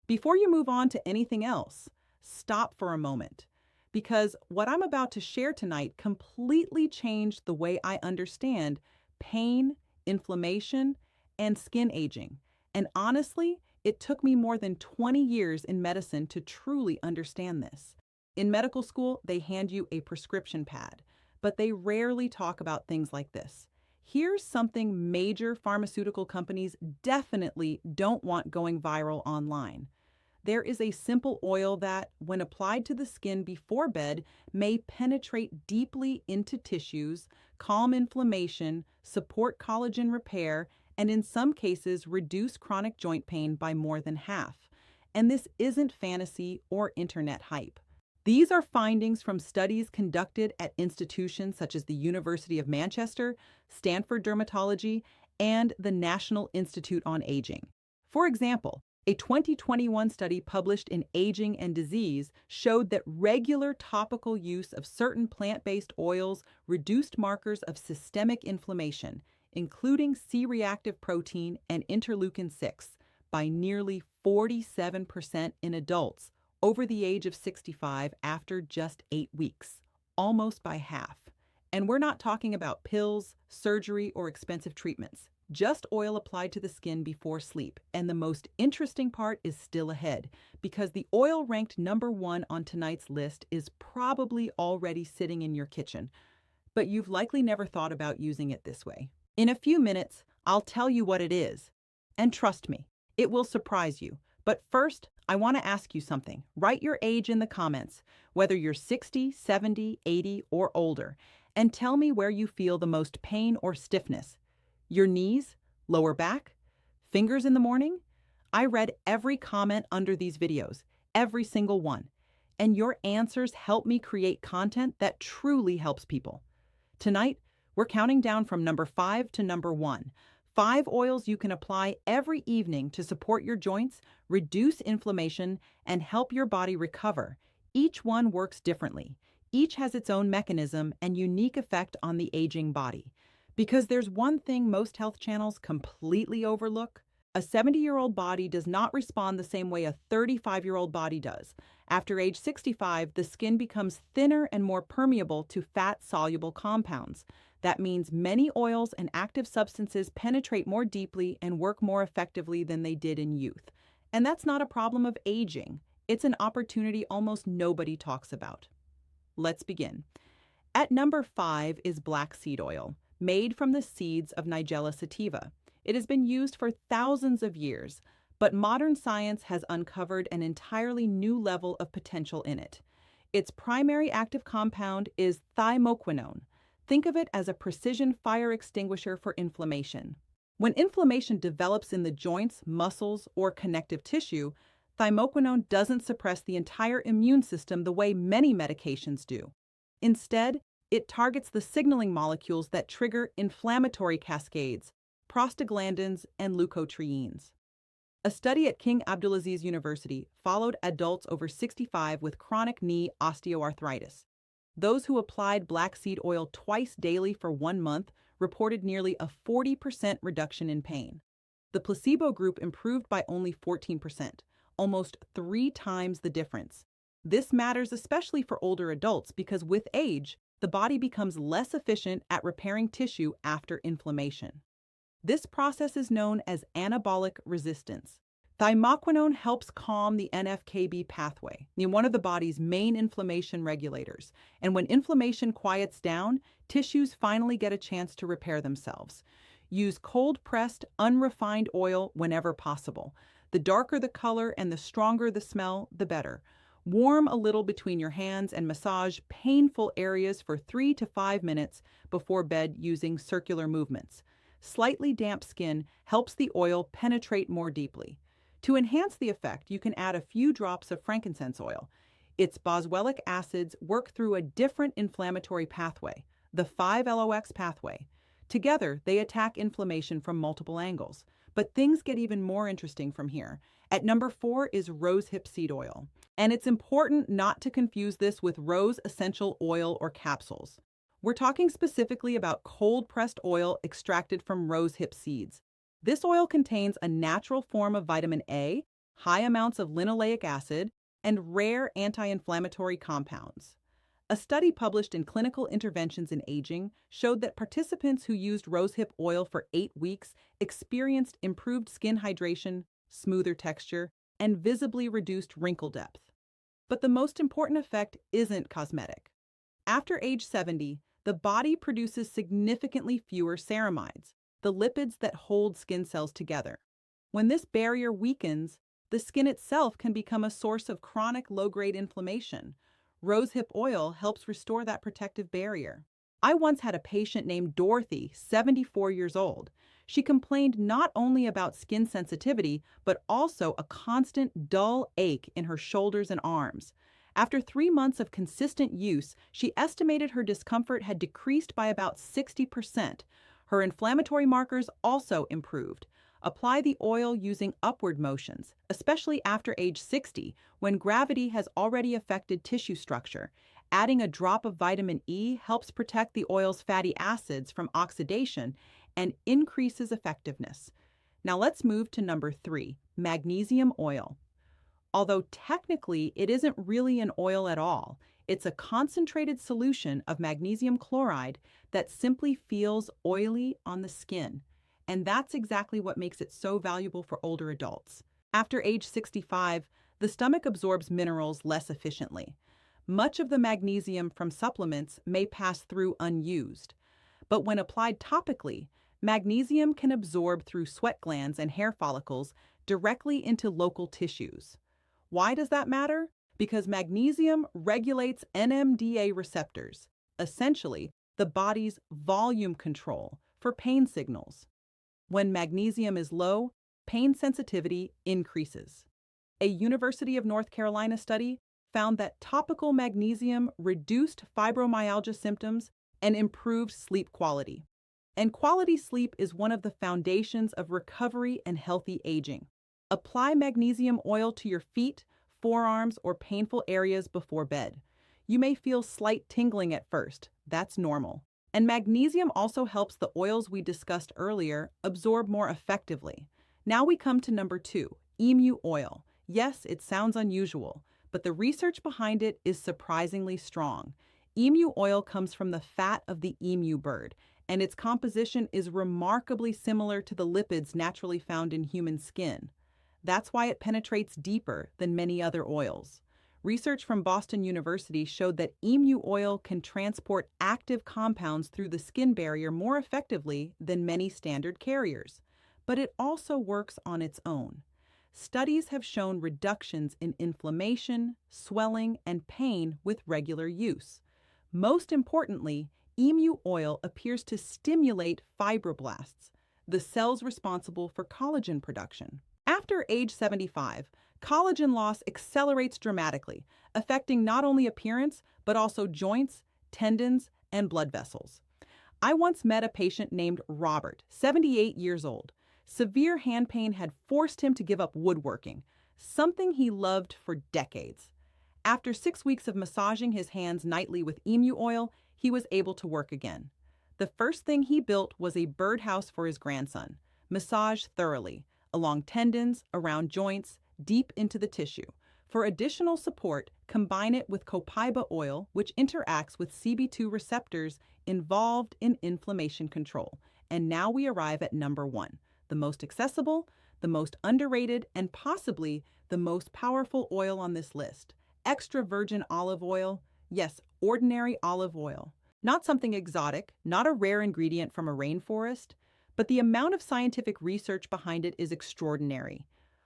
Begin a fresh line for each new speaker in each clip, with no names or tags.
Before you move on to anything else, stop for a moment. Because what I'm about to share tonight completely changed the way I understand pain, inflammation, and skin aging. And honestly, it took me more than 20 years in medicine to truly understand this. In medical school, they hand you a prescription pad, but they rarely talk about things like this. Here's something major pharmaceutical companies definitely don't want going viral online. There is a simple oil that, when applied to the skin before bed, may penetrate deeply into tissues, calm inflammation, support collagen repair, and in some cases reduce chronic joint pain by more than half. And this isn't fantasy or internet hype. These are findings from studies conducted at institutions such as the University of Manchester, Stanford Dermatology, and the National Institute on Aging. For example, a 2021 study published in Aging and Disease showed that regular topical use of certain plant-based oils reduced markers of systemic inflammation, including C-reactive protein and interleukin-6, by nearly 47% in adults over the age of 65 after just 8 weeks, almost by half. And we're not talking about pills, surgery, or expensive treatments. Just oil applied to the skin before sleep. And the most interesting part is still ahead, because the oil ranked #1 on tonight's list is probably already sitting in your kitchen, but you've likely never thought about using it this way. In a few minutes, I'll tell you what it is. And trust me, it will surprise you. But first, I want to ask you something. Write your age in the comments, whether you're 60, 70, 80, or older, and tell me where you feel the most pain or stiffness. Your knees, lower back, fingers in the morning? I read every comment under these videos, every single one. And your answers help me create content that truly helps people. Tonight, we're counting down from number 5 to number 1. 5 oils you can apply every evening to support your joints, reduce inflammation, and help your body recover. Each one works differently. Each has its own mechanism and unique effect on the aging body. Because there's one thing most health channels completely overlook. A 70-year-old body does not respond the same way a 35-year-old body does. After age 65, the skin becomes thinner and more permeable to fat-soluble compounds. That means many oils and active substances penetrate more deeply and work more effectively than they did in youth. And that's not a problem of aging. It's an opportunity almost nobody talks about. Let's begin. At number 5 is black seed oil, made from the seeds of Nigella sativa. It has been used for thousands of years, but modern science has uncovered an entirely new level of potential in it. Its primary active compound is thymoquinone. Think of it as a precision fire extinguisher for inflammation. When inflammation develops in the joints, muscles, or connective tissue, thymoquinone doesn't suppress the entire immune system the way many medications do. Instead, it targets the signaling molecules that trigger inflammatory cascades, prostaglandins, and leukotrienes. A study at King Abdulaziz University followed adults over 65 with chronic knee osteoarthritis. Those who applied black seed oil twice daily for 1 month reported nearly a 40% reduction in pain. The placebo group improved by only 14%, almost 3 times the difference. This matters especially for older adults because with age, the body becomes less efficient at repairing tissue after inflammation. This process is known as anabolic resistance. Thymoquinone helps calm the NF-κB pathway, one of the body's main inflammation regulators. And when inflammation quiets down, tissues finally get a chance to repair themselves. Use cold-pressed, unrefined oil whenever possible. The darker the color and the stronger the smell, the better. Warm a little between your hands and massage painful areas for 3 to 5 minutes before bed using circular movements. Slightly damp skin helps the oil penetrate more deeply. To enhance the effect, you can add a few drops of frankincense oil. Its boswellic acids work through a different inflammatory pathway, the 5-LOX pathway. Together, they attack inflammation from multiple angles. But things get even more interesting from here. At number 4 is rosehip seed oil. And it's important not to confuse this with rose essential oil or capsules. We're talking specifically about cold-pressed oil extracted from rosehip seeds. This oil contains a natural form of vitamin A, high amounts of linoleic acid, and rare anti-inflammatory compounds. A study published in Clinical Interventions in Aging showed that participants who used rosehip oil for 8 weeks experienced improved skin hydration, smoother texture, and visibly reduced wrinkle depth. But the most important effect isn't cosmetic. After age 70, the body produces significantly fewer ceramides, the lipids that hold skin cells together. When this barrier weakens, the skin itself can become a source of chronic low-grade inflammation. Rosehip oil helps restore that protective barrier. I once had a patient named Dorothy, 74 years old. She complained not only about skin sensitivity, but also a constant dull ache in her shoulders and arms. After 3 months of consistent use, she estimated her discomfort had decreased by about 60%. Her inflammatory markers also improved. Apply the oil using upward motions, especially after age 60, when gravity has already affected tissue structure. Adding a drop of vitamin E helps protect the oil's fatty acids from oxidation and increases effectiveness. Now let's move to number 3, magnesium oil. Although technically it isn't really an oil at all, it's a concentrated solution of magnesium chloride that simply feels oily on the skin. And that's exactly what makes it so valuable for older adults. After age 65, the stomach absorbs minerals less efficiently. Much of the magnesium from supplements may pass through unused. But when applied topically, magnesium can absorb through sweat glands and hair follicles directly into local tissues. Why does that matter? Because magnesium regulates NMDA receptors, essentially the body's volume control for pain signals. When magnesium is low, pain sensitivity increases. A University of North Carolina study found that topical magnesium reduced fibromyalgia symptoms and improved sleep quality. And quality sleep is one of the foundations of recovery and healthy aging. Apply magnesium oil to your feet, forearms, or painful areas before bed. You may feel slight tingling at first. That's normal. And magnesium also helps the oils we discussed earlier absorb more effectively. Now we come to number 2, emu oil. Yes, it sounds unusual, but the research behind it is surprisingly strong. Emu oil comes from the fat of the emu bird, and its composition is remarkably similar to the lipids naturally found in human skin. That's why it penetrates deeper than many other oils. Research from Boston University showed that emu oil can transport active compounds through the skin barrier more effectively than many standard carriers. But it also works on its own. Studies have shown reductions in inflammation, swelling, and pain with regular use. Most importantly, emu oil appears to stimulate fibroblasts, the cells responsible for collagen production. After age 75, collagen loss accelerates dramatically, affecting not only appearance, but also joints, tendons, and blood vessels. I once met a patient named Robert, 78 years old. Severe hand pain had forced him to give up woodworking, something he loved for decades. After 6 weeks of massaging his hands nightly with emu oil, he was able to work again. The first thing he built was a birdhouse for his grandson, massaged thoroughly, along tendons, around joints, deep into the tissue. For additional support, combine it with copaiba oil, which interacts with CB2 receptors involved in inflammation control. And now we arrive at number 1, the most accessible, the most underrated, and possibly the most powerful oil on this list. Extra virgin olive oil. Yes, ordinary olive oil. Not something exotic, not a rare ingredient from a rainforest, but the amount of scientific research behind it is extraordinary.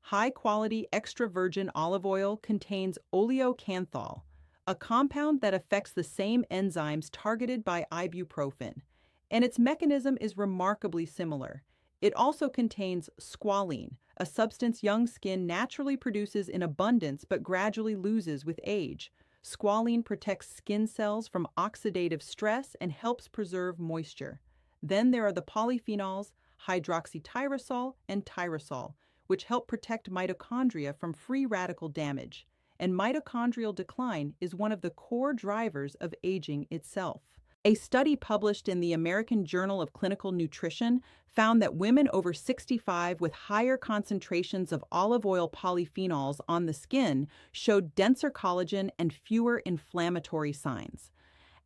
High-quality extra virgin olive oil contains oleocanthal, a compound that affects the same enzymes targeted by ibuprofen, and its mechanism is remarkably similar. It also contains squalene, a substance young skin naturally produces in abundance but gradually loses with age. Squalene protects skin cells from oxidative stress and helps preserve moisture. Then there are the polyphenols, hydroxytyrosol and tyrosol, which help protect mitochondria from free radical damage. And mitochondrial decline is one of the core drivers of aging itself. A study published in the American Journal of Clinical Nutrition found that women over 65 with higher concentrations of olive oil polyphenols on the skin showed denser collagen and fewer inflammatory signs.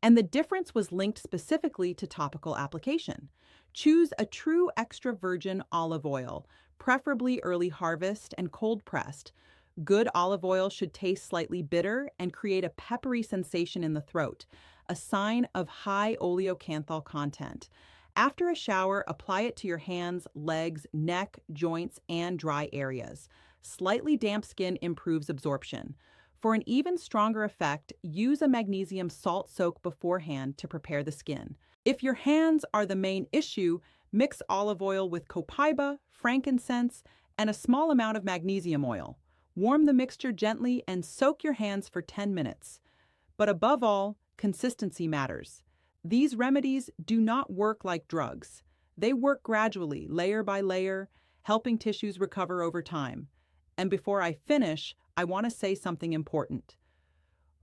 And the difference was linked specifically to topical application. Choose a true extra virgin olive oil, preferably early harvest and cold pressed. Good olive oil should taste slightly bitter and create a peppery sensation in the throat, a sign of high oleocanthal content. After a shower, apply it to your hands, legs, neck, joints, and dry areas. Slightly damp skin improves absorption. For an even stronger effect, use a magnesium salt soak beforehand to prepare the skin. If your hands are the main issue, mix olive oil with copaiba, frankincense, and a small amount of magnesium oil. Warm the mixture gently and soak your hands for 10 minutes. But above all, consistency matters. These remedies do not work like drugs. They work gradually, layer by layer, helping tissues recover over time. And before I finish, I want to say something important.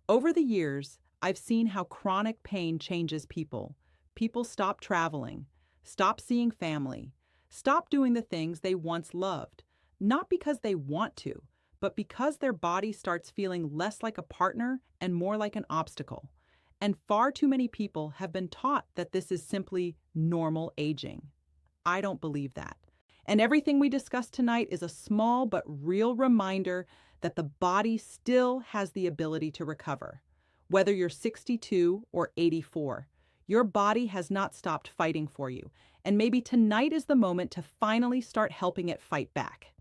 Over the years, I've seen how chronic pain changes people. People stop traveling, stop seeing family, stop doing the things they once loved, not because they want to, but because their body starts feeling less like a partner and more like an obstacle. And far too many people have been taught that this is simply normal aging. I don't believe that. And everything we discussed tonight is a small but real reminder that the body still has the ability to recover. Whether you're 62 or 84, your body has not stopped fighting for you. And maybe tonight is the moment to finally start helping it fight back.